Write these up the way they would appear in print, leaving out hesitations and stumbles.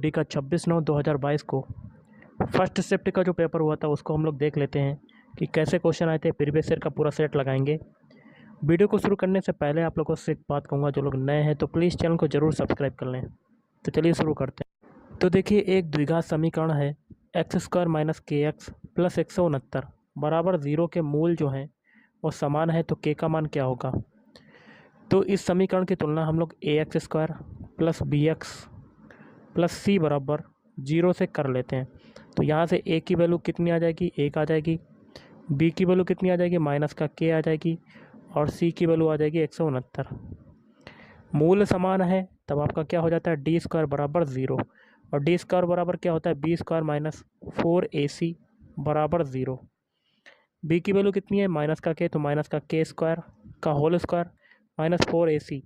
D का 26/9/2022 को first shift का जो पेपर हुआ था उसको हम लोग देख लेते हैं कि कैसे क्वेश्चन आए थे। प्रीवियस ईयर का पूरा सेट लगाएंगे। वीडियो को शुरू करने से पहले आप लोगों से एक बात कहूँगा, जो लोग नए हैं तो प्लीज़ चैनल को ज़रूर सब्सक्राइब कर लें। तो चलिए शुरू करते हैं। तो देखिए, एक द्विघात समीकरण है x² - kx + 169 बराबर 0 के मूल जो हैं वो समान है, तो k का मान क्या होगा। तो इस समीकरण की तुलना हम लोग ax² + bx + c बराबर 0 से कर लेते हैं। तो यहाँ से a की वैल्यू कितनी आ जाएगी, 1 आ जाएगी। b की वैल्यू कितनी आ जाएगी, माइनस का k आ जाएगी। और c की वैल्यू आ जाएगी 169। मूल समान है तब आपका क्या हो जाता है, d² बराबर 0। और d² बराबर क्या होता है, b² - 4ac बराबर 0। b की वैल्यू कितनी है, माइनस का k, तो माइनस का k² का whole square minus 4ac।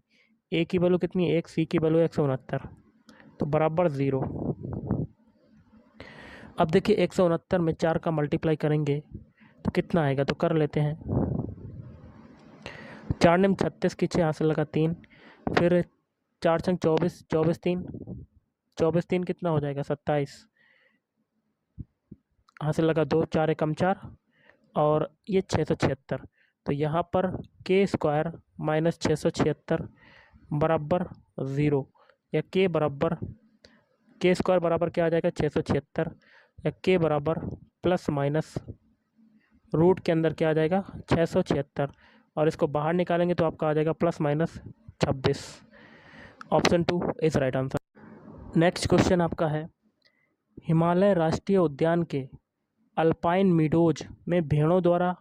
a की वैल्यू कितनी है, 1। c की वैल्यू 169, तो बराबर 0। अब देखिए 169 में 4 का मल्टीप्लाई करेंगे तो कितना आएगा, तो कर लेते हैं। 4 ने 36 की 6 हासिल लगा 3, फिर 4 छंग 24, 24 3, 24 3 कितना हो जाएगा, 27 हासिल लगा 2, 4 एकम 4 और ये 676। तो यहाँ पर k² - 676 बराबर 0, या k बराबर k² बराबर क्या आ जाएगा, 676, या k बराबर प्लस माइनस रूट के अंदर क्या आ जाएगा, 676, और इसको बाहर निकालेंगे तो आपका आ जाएगा +-26। Option 2 is right answer. Next question आपका है, हिमालय राष्ट्रीय उद्यान के अल्पाइन मीडोज में भेड़ों द्वारा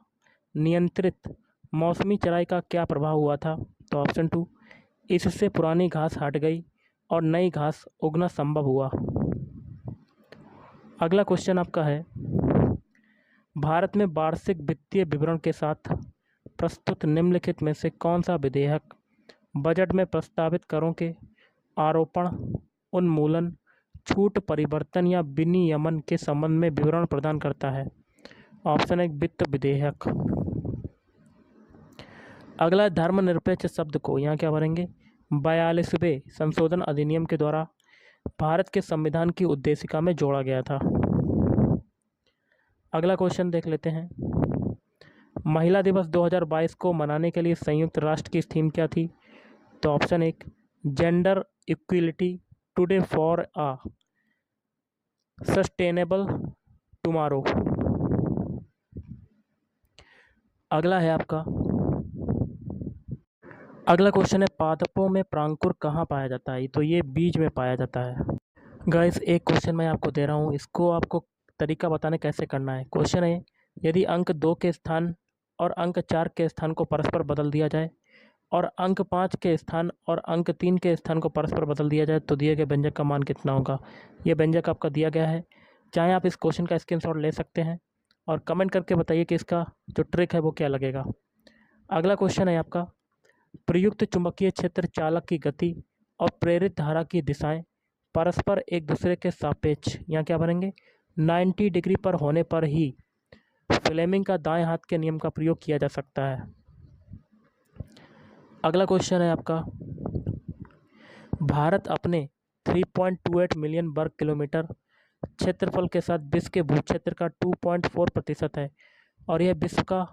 नियंत्रित मौसमी चराई का क्या प्रभाव हुआ था। तो ऑप्शन 2, इससे पुरानी घास हट गई और नई घास उगना संभव हुआ। अगला क्वेश्चन आपका है, भारत में वार्षिक वित्तीय विवरण के साथ प्रस्तुत निम्नलिखित में से कौन सा विधेयक बजट में प्रस्तावित करों के आरोपण, उन्मूलन, छूट, परिवर्तन या विनियमन के संबंध में विवरण प्रदान करता है। ऑप्शन 1 वित्त विधेयक। अगला, धर्मनिरपेक्ष शब्द को यहाँ क्या भरेंगे, 42वें संशोधन अधिनियम के द्वारा भारत के संविधान की उद्देशिका में जोड़ा गया था। अगला क्वेश्चन देख लेते हैं, महिला दिवस 2022 को मनाने के लिए संयुक्त राष्ट्र की थीम क्या थी। तो option 1 gender equality today for a sustainable tomorrow. अगला है आपका, अगला क्वेश्चन है, पादपों में प्रांकुर कहाँ पाया जाता है। तो ये बीज में पाया जाता है। गाइस, एक क्वेश्चन मैं आपको दे रहा हूँ, इसको आपको तरीका बताने कैसे करना है। क्वेश्चन है, यदि अंक 2 के स्थान और अंक 4 के स्थान को परस्पर बदल दिया जाए और अंक 5 के स्थान और अंक 3 के स्थान को परस्पर बदल दिया जाए तो दिए गए व्यंजक का मान कितना होगा। ये व्यंजक आपका दिया गया है। चाहे आप इस क्वेश्चन का स्क्रीनशॉट ले सकते हैं और कमेंट करके बताइए कि इसका जो ट्रिक है वो क्या लगेगा। अगला क्वेश्चन है आपका, प्रयुक्त चुंबकीय क्षेत्र चालक की गति और प्रेरित धारा की दिशाएं परस्पर एक दूसरे के सापेक्ष, यहाँ क्या भरेंगे, 90 डिग्री पर होने पर ही फ्लेमिंग का दाएं हाथ के नियम का प्रयोग किया जा सकता है। अगला क्वेश्चन है आपका, भारत अपने 3.28 मिलियन वर्ग किलोमीटर क्षेत्रफल के साथ विश्व के भूक्षेत्र का 2.4% है और यह विश्व का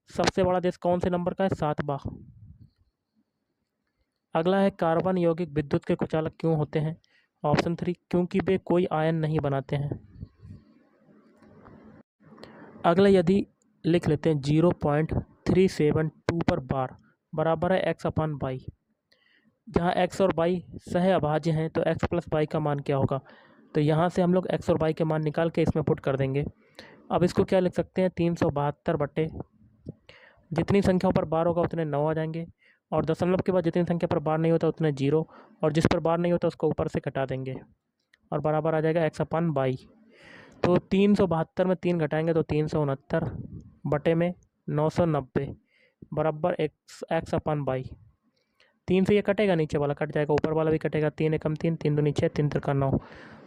सबसे बड़ा देश कौन से नंबर का है, 7वां। अगला है, कार्बन यौगिक विद्युत के कुचालक क्यों होते हैं। ऑप्शन 3 क्योंकि वे कोई आयन नहीं बनाते हैं। अगला, यदि लिख लेते हैं 0.372 पर बार बराबर है x/y, जहाँ x और y सह अभाज्य हैं तो x + y का मान क्या होगा। तो यहाँ से हम लोग x और y के मान निकाल के इसमें पुट कर देंगे। अब इसको क्या लिख सकते हैं, 372 बटे जितनी संख्याओं पर बार होगा उतने 9 आ जाएंगे, और दशमलव के बाद जितनी संख्या पर बार नहीं होता उतने 0, और जिस पर बार नहीं होता उसको ऊपर से घटा देंगे और बराबर आ जाएगा x/y। तो 372 में 3 घटाएंगे तो 369 बटे में 990 बराबर x/y। 3 से ये कटेगा, नीचे वाला कट जाएगा, ऊपर वाला भी कटेगा, 3 एकम 3, 3 दूनी 6, 3 त्रिका 9,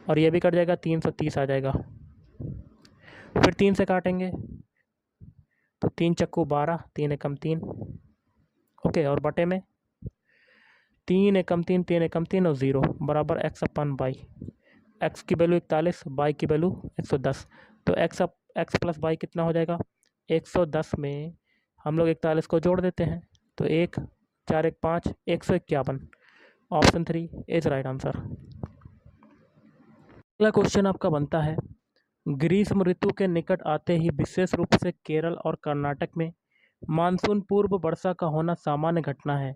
और ये भी कट जाएगा, 330 आ जाएगा। फिर 3 से काटेंगे तो 3 चक्कू 12, 3 एकम 3, ओके, और बटे में 3 एकम 3, 3 एकम 3 और 0 बराबर x/y। एक्स की वैल्यू 41, वाई की वैल्यू 110। तो एक्स प्लस वाई कितना हो जाएगा? 110 में हम लोग 41 को जोड़ देते हैं, तो 1 4 1 5, 151। Option 3 is right answer. अगला क्वेश्चन आपका बनता है, ग्रीष्म ऋतु के निकट आते ही विशेष रूप से केरल और कर्नाटक में मानसून पूर्व वर्षा का होना सामान्य घटना है।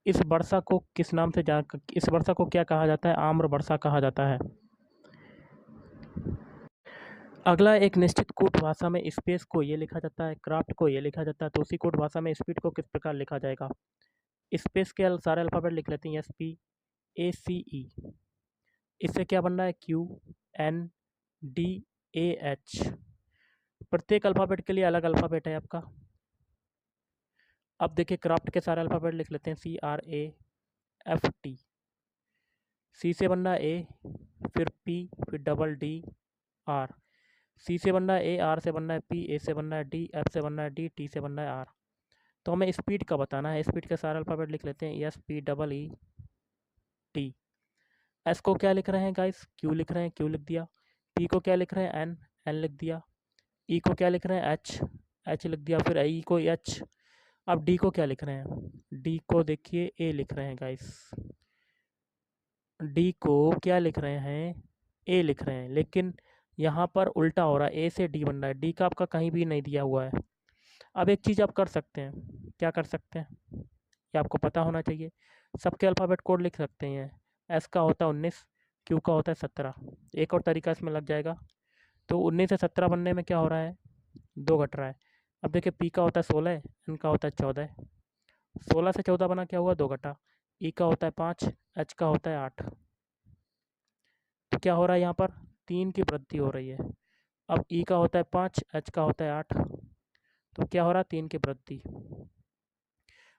इस वर्षा को किस नाम से इस वर्षा को क्या कहा जाता है? आम्र वर्षा कहा जाता है। अगला, एक निश्चित कोड भाषा में स्पेस को ये लिखा जाता है, क्राफ्ट को ये लिखा जाता है, तो उसी कोड भाषा में स्पीड को किस प्रकार लिखा जाएगा? स्पेस के सारे अल्फ़ाबेट लिख लेते हैं, एस पी ए सी ई। इससे क्या बन रहा है? Q N D A H. प्रत्येक अल्फ़ाबेट के लिए अलग अल्फ़ाबेट है आपका। अब देखिए, क्राफ्ट के सारे अल्फ़ाबेट लिख लेते हैं, C R A F T. C से बन रहा है ए, फिर पी, फिर डबल डी आर। सी से बन रहा है ए, आर से बन रहा है पी, ए से बन रहा है डी, एफ से बन रहा है डी, टी से बन रहा है आर। तो हमें स्पीड का बताना है। स्पीड के सारे अल्फ़ाबेट लिख लेते हैं, S P double E T. S को क्या लिख रहे हैं गाइस? क्यू लिख रहे हैं, क्यू लिख दिया। पी को क्या लिख रहे हैं? एन, एन लिख दिया। ई को क्या लिख रहे हैं? एच, एच लिख दिया। फिर ई को एच। अब डी को क्या लिख रहे हैं? डी को देखिए ए लिख रहे हैं गाइस। डी को क्या लिख रहे हैं? ए लिख रहे हैं, लेकिन यहाँ पर उल्टा हो रहा है, ए से डी बन रहा है, डी का आपका कहीं भी नहीं दिया हुआ है। अब एक चीज़ आप कर सकते हैं, क्या कर सकते हैं, ये आपको पता होना चाहिए। सबके अल्फ़ाबेट कोड लिख सकते हैं। एस का होता है 19, क्यू का होता है 17। एक और तरीका इसमें लग जाएगा। तो 19 से 17 बनने में क्या हो रहा है? 2 घट रहा है। अब देखिए, पी का होता है 16, एन का होता है 14। 16 से 14 बना, क्या हुआ? 2 घटा। ई का होता है 5, एच का होता है 8। तो क्या हो रहा है यहाँ पर? 3 की वृद्धि हो रही है। अब ई का होता है 5, एच का होता है 8, तो क्या हो रहा है? 3 की वृद्धि।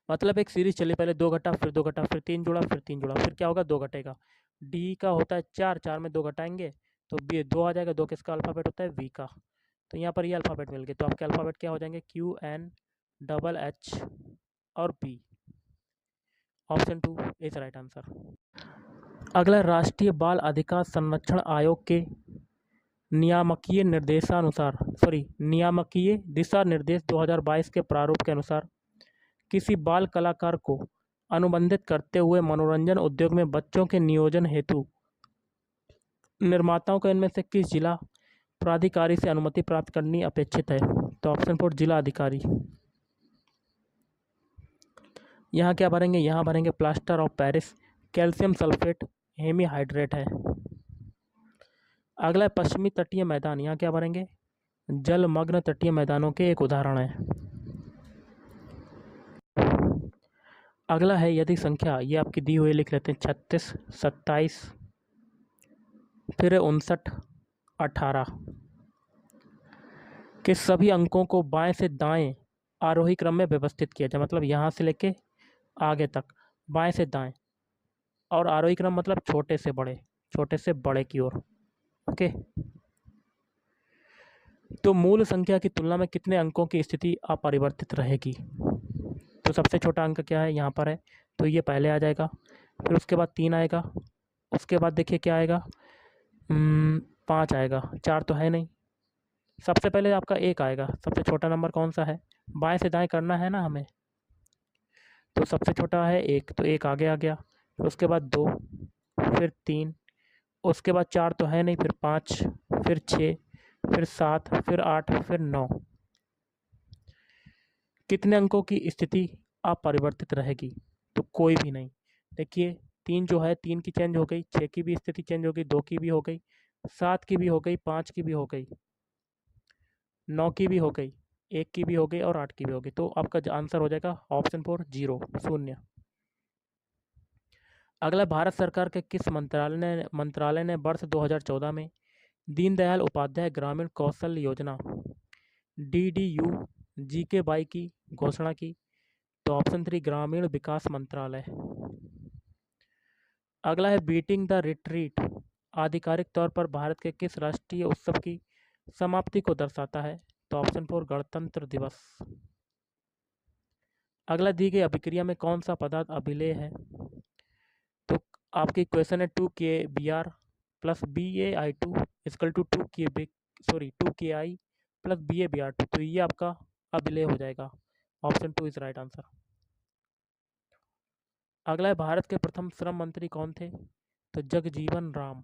मतलब एक सीरीज चली, पहले 2 घटा, फिर 2 घटा, फिर 3 जुड़ा, फिर 3 जुड़ा, फिर क्या होगा? 2 घटेगा। डी का होता है 4, 4 में 2 घटाएंगे तो बी 2 आ जाएगा। 2 किसका अल्फ़ाबेट होता है? वी का। तो यहाँ पर ये अल्फ़ाबेट मिल गए, तो आपके अल्फ़ाबेट क्या हो जाएंगे? क्यू एन डबल एच और P. Option 2 is right answer. अगला, राष्ट्रीय बाल अधिकार संरक्षण आयोग के नियामकीय दिशा निर्देश 2022 के प्रारूप के अनुसार किसी बाल कलाकार को अनुबंधित करते हुए मनोरंजन उद्योग में बच्चों के नियोजन हेतु निर्माताओं को इनमें से किस जिला प्राधिकारी से अनुमति प्राप्त करनी अपेक्षित है? तो ऑप्शन 4 जिला अधिकारी। यहाँ क्या भरेंगे? यहाँ भरेंगे plaster of Paris, calcium sulphate, hemihydrate है। अगला है पश्चिमी तटीय मैदान, यहाँ क्या भरेंगे? जलमग्न तटीय मैदानों के एक उदाहरण है। अगला है यदि संख्या, ये आपकी दी हुई लिख लेते हैं, 36, 27, फिर 59, 18 के सभी अंकों को बाएं से दाएं आरोही क्रम में व्यवस्थित किया जाए। मतलब यहाँ से लेके आगे तक बाएं से दाएं, और आरोही क्रम मतलब छोटे से बड़े की ओर। ओके, तो मूल संख्या की तुलना में कितने अंकों की स्थिति अपरिवर्तित रहेगी? तो सबसे छोटा अंक क्या है? यहाँ पर है, तो ये पहले आ जाएगा। फिर उसके बाद 3 आएगा, उसके बाद देखिए क्या आएगा, 5 आएगा, 4 तो है नहीं। सबसे पहले आपका 1 आएगा। सबसे छोटा नंबर कौन सा है? बाएं से दाएं करना है ना हमें, तो सबसे छोटा है 1, तो 1 आगे आ गया। फिर उसके बाद 2, फिर 3, उसके बाद 4 तो है नहीं, फिर 5, फिर 6, फिर 7, फिर 8, फिर 9। कितने अंकों की स्थिति अपरिवर्तित रहेगी? तो कोई भी नहीं। देखिए, 3 जो है, 3 की चेंज हो गई, 6 की भी स्थिति चेंज हो गई, 2 की भी हो गई, 7 की भी हो गई, 5 की भी हो गई, 9 की भी हो गई, 1 की भी हो गई और 8 की भी हो गई। तो आपका आंसर हो जाएगा ऑप्शन 4 0, शून्य। अगला, भारत सरकार के किस मंत्रालय ने वर्ष 2014 में दीनदयाल उपाध्याय ग्रामीण कौशल योजना DDU GK-22 की घोषणा की? तो ऑप्शन 3 ग्रामीण विकास मंत्रालय। अगला है बीटिंग द रिट्रीट आधिकारिक तौर पर भारत के किस राष्ट्रीय उत्सव की समाप्ति को दर्शाता है? तो ऑप्शन 4 गणतंत्र दिवस। अगला, दी गई अभिक्रिया में कौन सा पदार्थ अभिलेय है? तो आपकी क्वेश्चन है 2 KBr plus BaI2 equal to 2KI plus BaBr2। तो ये आपका अभिलेय हो जाएगा। Option 2 is right answer. अगला है, भारत के प्रथम श्रम मंत्री कौन थे? तो जगजीवन राम।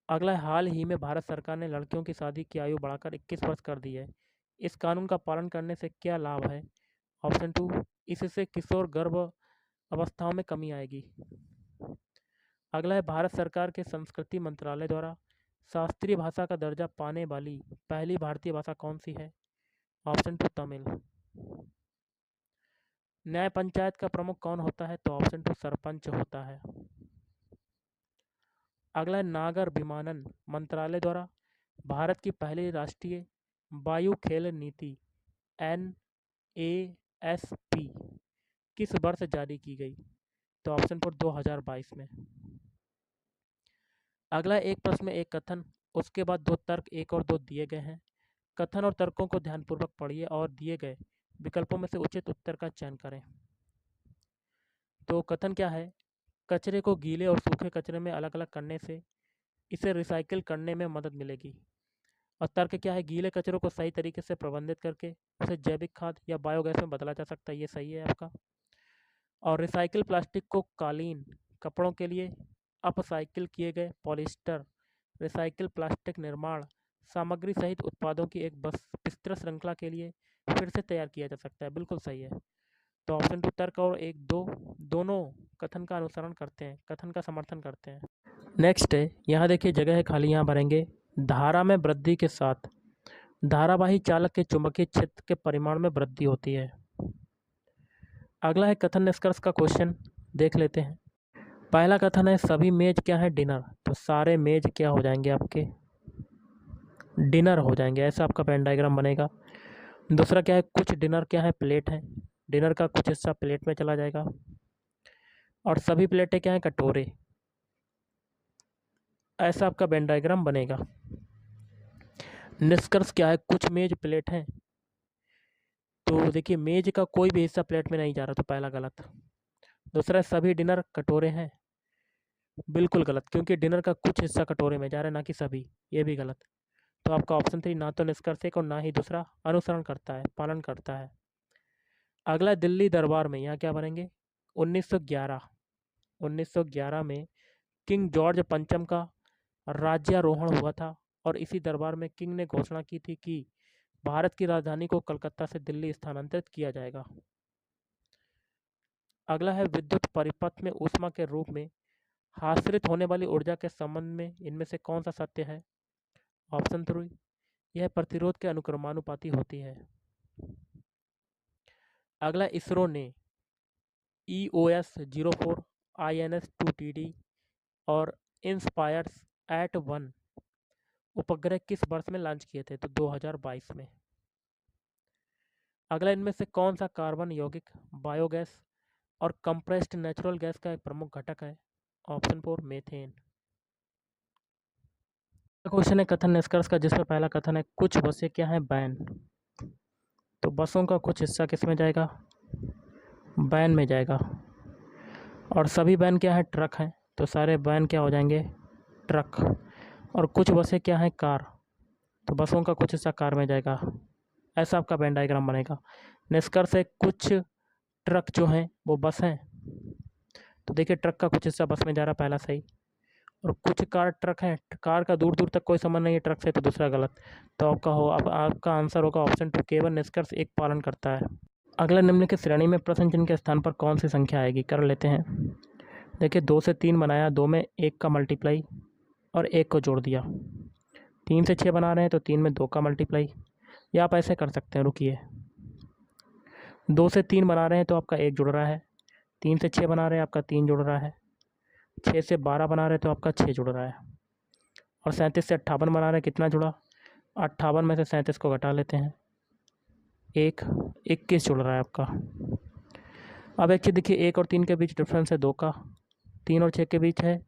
अगला है, हाल ही में भारत सरकार ने लड़कियों की शादी की आयु बढ़ाकर 21 वर्ष कर दी है। इस कानून का पालन करने से क्या लाभ है? ऑप्शन 2, इससे किशोर गर्भ अवस्थाओं में कमी आएगी। अगला है, भारत सरकार के संस्कृति मंत्रालय द्वारा शास्त्रीय भाषा का दर्जा पाने वाली पहली भारतीय भाषा कौन सी है? ऑप्शन 2, तमिल। न्याय पंचायत का प्रमुख कौन होता है? तो ऑप्शन 2, सरपंच होता है। अगला है, नागर विमानन मंत्रालय द्वारा भारत की पहली राष्ट्रीय वायु खेल नीति NASP किस वर्ष जारी की गई? तो ऑप्शन 4, 2022 में। अगला, एक प्रश्न में एक कथन, उसके बाद 2 तर्क, 1 और 2 दिए गए हैं। कथन और तर्कों को ध्यानपूर्वक पढ़िए और दिए गए विकल्पों में से उचित उत्तर का चयन करें। तो कथन क्या है? कचरे को गीले और सूखे कचरे में अलग अलग करने से इसे रिसाइकिल करने में मदद मिलेगी। और तर्क क्या है? गीले कचरों को सही तरीके से प्रबंधित करके उसे जैविक खाद या बायोगैस में बदला जा सकता है। ये सही है आपका। और रिसाइकिल प्लास्टिक को कालीन, कपड़ों के लिए अपसाइकिल किए गए पॉलिस्टर, रिसाइकिल प्लास्टिक निर्माण सामग्री सहित उत्पादों की एक विस्तृत श्रृंखला के लिए फिर से तैयार किया जा सकता है। बिल्कुल सही है। तो ऑप्शन 2 तर्क और 1, 2 दोनों कथन का अनुसरण करते हैं, कथन का समर्थन करते हैं। नेक्स्ट है, यहाँ देखिए जगह है खाली, यहाँ भरेंगे। धारा में वृद्धि के साथ धारावाही चालक के चुंबकीय क्षेत्र के परिमाण में वृद्धि होती है। अगला है कथन निष्कर्ष का क्वेश्चन, देख लेते हैं। पहला कथन है, सभी मेज क्या है? डिनर। तो सारे मेज क्या हो जाएंगे? आपके डिनर हो जाएंगे। ऐसा आपका पेन डायग्राम बनेगा। दूसरा क्या है? कुछ डिनर क्या है? प्लेट है। डिनर का कुछ हिस्सा प्लेट में चला जाएगा। और सभी प्लेटें क्या है? कटोरे। ऐसा आपका पेन डायग्राम बनेगा। निष्कर्ष क्या है? कुछ मेज प्लेट हैं। तो देखिए मेज का कोई भी हिस्सा प्लेट में नहीं जा रहा, तो पहला गलत। दूसरा, सभी डिनर कटोरे हैं। बिल्कुल गलत, क्योंकि डिनर का कुछ हिस्सा कटोरे में जा रहा है, ना कि सभी। ये भी गलत। तो आपका ऑप्शन 3 ना तो निष्कर्ष एक और ना ही दूसरा अनुसरण करता है, पालन करता है। अगला, दिल्ली दरबार में, यहाँ क्या भरेंगे? 1911 में किंग जॉर्ज पंचम का राज्यारोहण हुआ था और इसी दरबार में किंग ने घोषणा की थी कि भारत की राजधानी को कलकत्ता से दिल्ली स्थानांतरित किया जाएगा। अगला है, विद्युत परिपथ में ऊष्मा के रूप में आश्रित होने वाली ऊर्जा के संबंध में इनमें से कौन सा सत्य है? ऑप्शन 3, यह प्रतिरोध के अनुक्रमानुपाती होती है। अगला, इसरो ने EOS-04 INS-2TD और INSPIRES-1 उपग्रह किस वर्ष में लॉन्च किए थे? तो 2022 में। अगला, इनमें से कौन सा कार्बन यौगिक बायोगैस और कंप्रेस्ड नेचुरल गैस का एक प्रमुख घटक है? Option 4, methane. क्वेश्चन है कथन निष्कर्ष का, जिसमें पहला कथन है, कुछ बसें क्या हैं? बैन। तो बसों का कुछ हिस्सा किस में जाएगा? बैन में जाएगा। और सभी बैन क्या है? ट्रक हैं। तो सारे बैन क्या हो जाएंगे? ट्रक। और कुछ बसें क्या हैं? कार। तो बसों का कुछ हिस्सा कार में जाएगा। ऐसा आपका बैन डायग्राम बनेगा। निष्कर्ष है, कुछ ट्रक जो हैं वो बस हैं। तो देखिए ट्रक का कुछ हिस्सा बस में जा रहा, पहला सही। और कुछ कार ट्रक हैं, कार का दूर दूर तक कोई संबंध नहीं है ट्रक से, तो दूसरा गलत। तो आपका आंसर होगा ऑप्शन 2, केवल निष्कर्ष एक पालन करता है। अगला, निम्नलिखित श्रेणी में प्रश्न चिन्ह के स्थान पर कौन सी संख्या आएगी? कर लेते हैं। देखिए 2 से 3 बनाया, 2 में 1 का मल्टीप्लाई और 1 को जोड़ दिया। 3 से 6 बना रहे हैं तो 3 में 2 का मल्टीप्लाई, या आप ऐसे कर सकते हैं, रुकिए। 2 से 3 बना रहे हैं तो आपका 1 जुड़ रहा है। 3 से 6 बना रहे हैं, आपका 3 जुड़ रहा है। 6 से 12 बना रहे हैं तो आपका 6 जुड़ रहा है। और 37 से 58 बना रहे हैं, कितना जुड़ा? 58 में से 37 को घटा लेते हैं, 21 जुड़ रहा है आपका। अब एक चीज़ देखिए, 1 और 3 के बीच डिफरेंस है 2 का, 3 और 6 के बीच है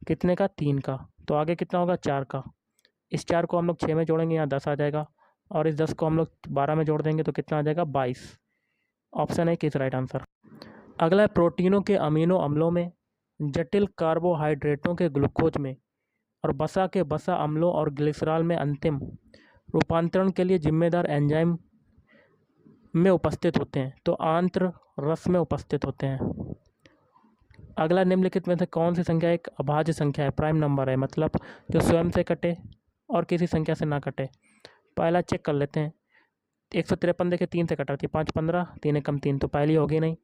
कितने का? 3 का। तो आगे कितना होगा? 4 का। इस 4 को हम लोग 6 में जोड़ेंगे, यहाँ 10 आ जाएगा। और इस 10 को हम लोग 12 में जोड़ देंगे तो कितना आ जाएगा? 22। Option 1 is right answer. अगला है, प्रोटीनों के अमीनो अम्लों में जटिल कार्बोहाइड्रेटों के ग्लूकोज में और वसा के वसा अम्लों और ग्लिसरॉल में अंतिम रूपांतरण के लिए जिम्मेदार एंजाइम में उपस्थित होते हैं, तो आंत्र रस में उपस्थित होते हैं। अगला, निम्नलिखित में से कौन सी संख्या एक अभाज्य संख्या है, प्राइम नंबर है, मतलब जो स्वयं से कटे और किसी संख्या से ना कटे। पहला चेक कर लेते हैं। 153 देखिए 3 से कट रहा थी, 5 15, 3 एकम 3, तो पहली होगी नहीं।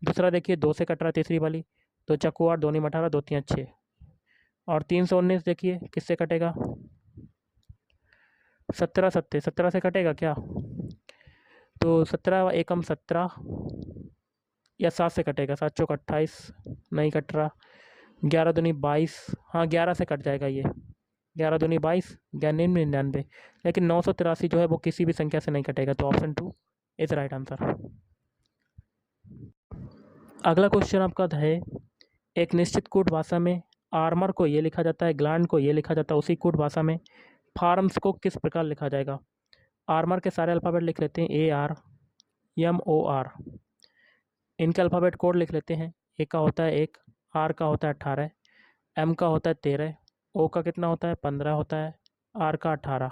दूसरा देखिए 2 से कट रहा है, तीसरी वाली, 2 चक्कू 8, 2 नीम 18, 2 3 6। और 319 देखिए किससे कटेगा, 17 सत्ते 17 से कटेगा क्या, तो 17 एकम 17 या 7 से कटेगा, 7 चौक 28, नहीं कट रहा। 11 दूनी 22, हाँ 11 से कट जाएगा ये, 11 दूनी 22, 99, लेकिन 983 जो है वो किसी भी संख्या से नहीं कटेगा, तो ऑप्शन 2 इज राइट आंसर। अगला क्वेश्चन आपका है, एक निश्चित कूट भाषा में आर्मर को ये लिखा जाता है, ग्लैंड को ये लिखा जाता है, उसी कूट भाषा में फार्म्स को किस प्रकार लिखा जाएगा। आर्मर के सारे अल्फ़ाबेट लिख लेते हैं, ARMOR। इनके अल्फ़ाबेट कोड लिख लेते हैं, ए का होता है 1, आर का होता है 18, एम का होता है 13, ओ का कितना होता है 15 होता है, आर का 18।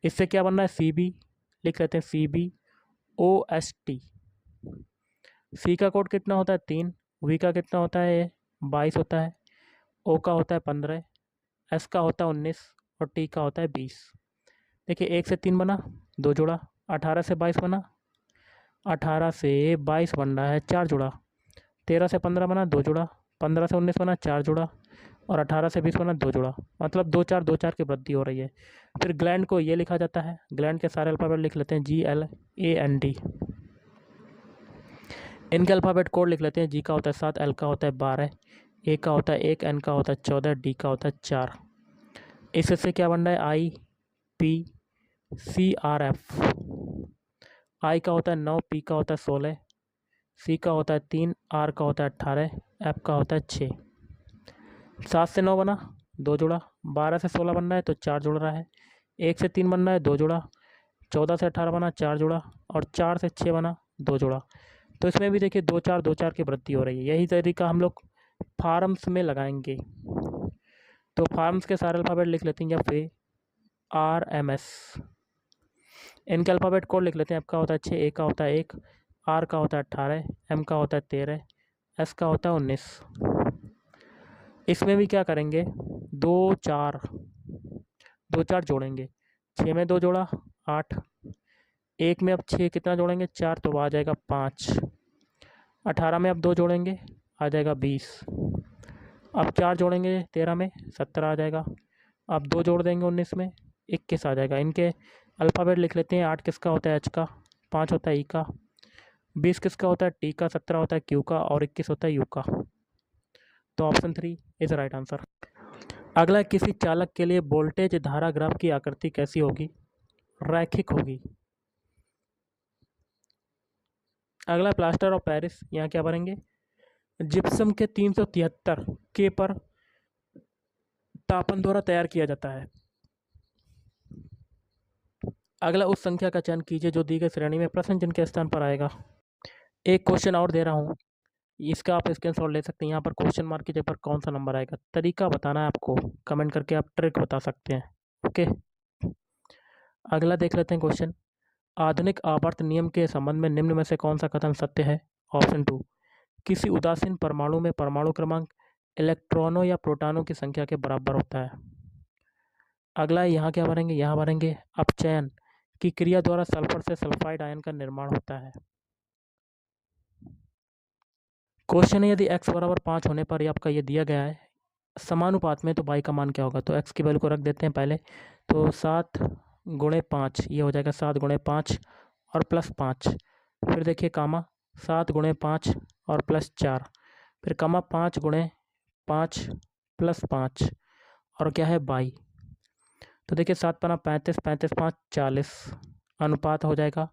इससे क्या बनना है, CB लिख लेते हैं, CBOST। सी का कोड कितना होता है 3, वी का कितना होता है 22 होता है, ओ का होता है 15, एस का होता है 19 और टी का होता है 20। देखिए 1 से 3 बना, 2 जोड़ा, 18 से 22 बना, 18 से 22 बन रहा है 4 जोड़ा, 13 से 15 बना 2 जोड़ा, 15 से 19 बना 4 जोड़ा, और 18 से 20 बना 2 जोड़ा, मतलब 2 4 2 4 की वृद्धि हो रही है। फिर ग्लैंड को ये लिखा जाता है, ग्लैंड के सारे अल्फ़ाबेट लिख लेते हैं, GLAND। इनके अल्फ़ाबेट कोड लिख लेते हैं, जी का होता है 7, एल का होता है 12, ए का होता है 1, एन का होता है 14, डी का होता है 4। इससे क्या बन रहा है, IPCRF। आई का होता है 9, पी का होता है 16, सी का होता है 3, आर का होता है 18, एफ का होता है 6। 7 से 9 बना 2 जोड़ा, 12 से 16 बन रहा है तो 4 जोड़ रहा है, 1 से 3 बन रहा है 2 जोड़ा, 14 से 18 बना 4 जोड़ा, और 4 से 6 बना 2 जोड़ा। तो इसमें भी देखिए 2 4 2 4 की वृद्धि हो रही है। यही तरीका हम लोग फार्म्स में लगाएंगे। तो फार्म्स के सारे अल्फ़ाबेट लिख लेते हैं, या फिर RMS। इनके अल्फ़ाबेट कोड लिख लेते हैं, एफ का होता है 6, ए का होता है 1, आर का होता है 18, एम का होता है 13, एस का होता है 19। इसमें भी क्या करेंगे, 2 4 जोड़ेंगे, 6 में 2 जोड़ा 8, 1 में अब 6 कितना जोड़ेंगे 4, तो आ जाएगा 5, 18 में अब 2 जोड़ेंगे आ जाएगा 20, अब 4 जोड़ेंगे 13 में 17 आ जाएगा, अब 2 जोड़ देंगे 19 में 21 आ जाएगा। इनके अल्फ़ाबेट लिख लेते हैं, 8 किसका होता है, एच का, 5 होता है ई का, 20 किसका होता है टी का, 17 होता है क्यू का, और 21 होता है यू का। तो ऑप्शन 3 इज राइट आंसर। अगला, किसी चालक के लिए वोल्टेज धारा ग्राफ की आकृति कैसी होगी, रैखिक होगी। अगला, प्लास्टर ऑफ पेरिस, यहाँ क्या भरेंगे, जिप्सम के 373 के पर तापन द्वारा तैयार किया जाता है। अगला, उस संख्या का चयन कीजिए जो दी गई श्रेणी में प्रश्न चिन्ह के स्थान पर आएगा। एक क्वेश्चन और दे रहा हूँ, इसका आप स्क्रीनशॉट ले सकते हैं। यहाँ पर क्वेश्चन मार्क की जगह पर कौन सा नंबर आएगा, तरीका बताना है आपको, कमेंट करके आप ट्रिक बता सकते हैं। ओके, अगला देख लेते हैं क्वेश्चन, आधुनिक आवर्त नियम के संबंध में निम्न में से कौन सा कथन सत्य है। ऑप्शन 2, किसी उदासीन परमाणु में परमाणु क्रमांक इलेक्ट्रॉनों या प्रोटॉनों की संख्या के बराबर होता है। अगला, यहाँ क्या भरेंगे, यहाँ भरेंगे अपचयन की क्रिया द्वारा सल्फर से सल्फाइड आयन का निर्माण होता है। क्वेश्चन है, यदि x बराबर 5 होने पर, आपका ये दिया गया है समानुपात में, तो y का मान क्या होगा। तो x की वैल्यू को रख देते हैं पहले, तो 7 गुणे 5, ये हो जाएगा 7 गुणे 5 और प्लस 5। फिर देखिए कामा 7 गुणे 5 और प्लस 4, फिर कामा 5 गुणे 5 प्लस 5, और क्या है y। तो देखिए 7 पना 35, 35 5 40, अनुपात हो जाएगा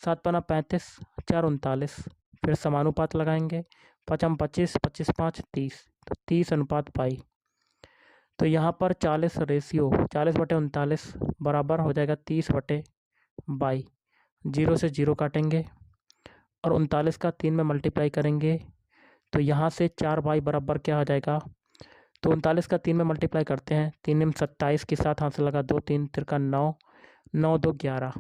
7 पना 35, 4 39, फिर समानुपात लगाएंगे, 5 25, 25 5 30, तो 30 अनुपात पाई। तो यहाँ पर 40 रेशियो 40/39 बराबर हो जाएगा 30/22। 0 से 0 काटेंगे और 39 का 3 में मल्टीप्लाई करेंगे तो यहाँ से 4y बराबर क्या आ जाएगा, तो 39 का 3 में मल्टीप्लाई करते हैं, 3 में 27 के साथ हाथ से लगा 2, 3 तिरका 9, 9 2 11,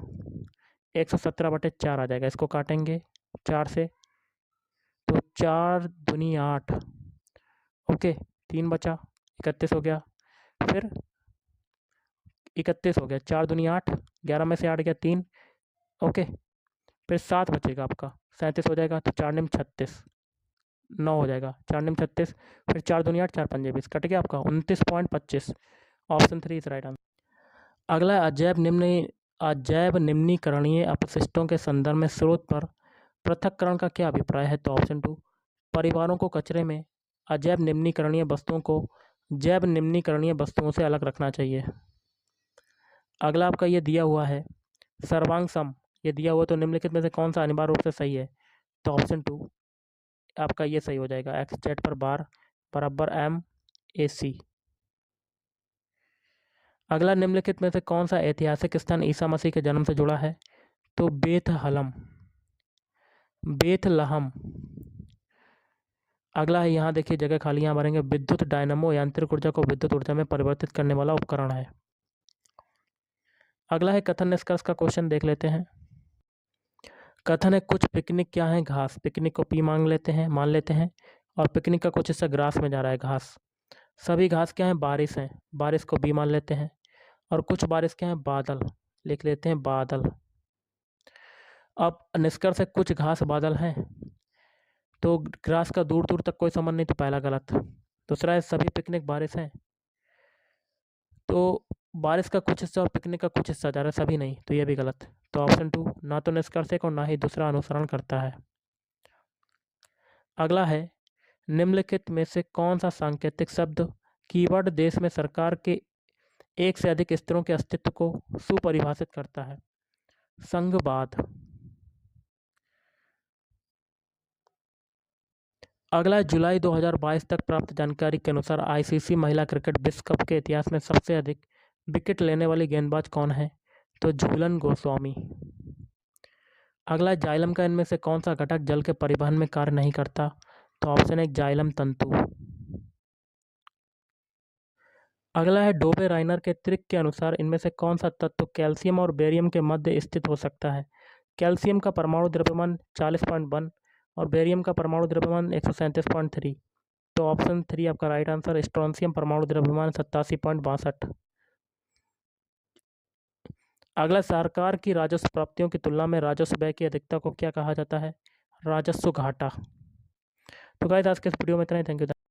117/4 आ जाएगा। इसको काटेंगे 4 से तो 4 दूनी 8, ओके 3 बचा, 31 हो गया, फिर 31 हो गया, 4 दूनी 8, 11 में से 8 गया 3, ओके, फिर 7 बचेगा आपका, 37 हो जाएगा, तो 4 निम 36, 9 हो जाएगा, 4 निम 36, फिर 4 दूनी 8, 4 पंजे 20, कट गया आपका 29.25। Option 3 is right answer. अगला अजैव निम्नीकरणीय अपशिष्टों के संदर्भ में स्रोत पर पृथक्करण का क्या अभिप्राय है, तो ऑप्शन 2 परिवारों को कचरे में अजैव निम्नीकरणीय वस्तुओं को जैव निम्नीकरणीय वस्तुओं से अलग रखना चाहिए। अगला आपका ये दिया हुआ है सर्वांग सम, ये दिया हुआ तो निम्नलिखित में से कौन सा अनिवार्य रूप से सही है, तो ऑप्शन 2 आपका ये सही हो जाएगा, एक्स जेड पर बार बराबर एम ए सी। अगला निम्नलिखित में से कौन सा ऐतिहासिक स्थान ईसा मसीह के जन्म से जुड़ा है, तो बेथलहम। अगला है, यहाँ देखिए जगह खाली यहाँ भरेंगे, विद्युत डायनामो यांत्रिक ऊर्जा को विद्युत ऊर्जा में परिवर्तित करने वाला उपकरण है। अगला है कथन निष्कर्ष का क्वेश्चन, देख लेते हैं। कथन है कुछ पिकनिक क्या है, घास, पिकनिक को पी मान लेते हैं और पिकनिक का कुछ हिस्सा ग्रास में जा रहा है, घास। सभी घास क्या है, बारिश है, बारिश को बी मान लेते हैं, और कुछ बारिश क्या है, बादल, लिख लेते हैं बादल। अब निष्कर्ष है कुछ घास बादल हैं, तो ग्रास का दूर दूर तक कोई संबंध नहीं, तो पहला गलत। दूसरा है सभी पिकनिक बारिश हैं, तो बारिश का कुछ हिस्सा और पिकनिक का कुछ हिस्सा जा रहा है, सभी नहीं, तो यह भी गलत। तो ऑप्शन 2 ना तो निष्कर्ष और ना ही दूसरा अनुसरण करता है। अगला है निम्नलिखित में से कौन सा सांकेतिक शब्द कीवर्ड देश में सरकार के एक से अधिक स्तरों के अस्तित्व को सुपरिभाषित करता है, संघवाद। अगला जुलाई 2022 तक प्राप्त जानकारी के अनुसार आईसीसी महिला क्रिकेट विश्व कप के इतिहास में सबसे अधिक विकेट लेने वाली गेंदबाज कौन है, तो झूलन गोस्वामी। अगला जाइलम का इनमें से कौन सा घटक जल के परिवहन में कार्य नहीं करता, तो ऑप्शन 1 जाइलम तंतु। अगला है डोबे राइनर के ट्रिक के अनुसार इनमें से कौन सा तत्व कैल्शियम और बेरियम के मध्य स्थित हो सकता है। कैल्शियम का परमाणु द्रव्यमान 40.1 और बेरियम का परमाणु द्रव्यमान 137.3, तो ऑप्शन 3 आपका राइट आंसर। स्ट्रोंशियम परमाणु द्रव्यमान 87.62। अगला सरकार की राजस्व प्राप्तियों की तुलना में राजस्व व्यय की अधिकता को क्या कहा जाता है, राजस्व घाटा। तो गाइस आज के इस वीडियो में इतना ही, थैंक यू।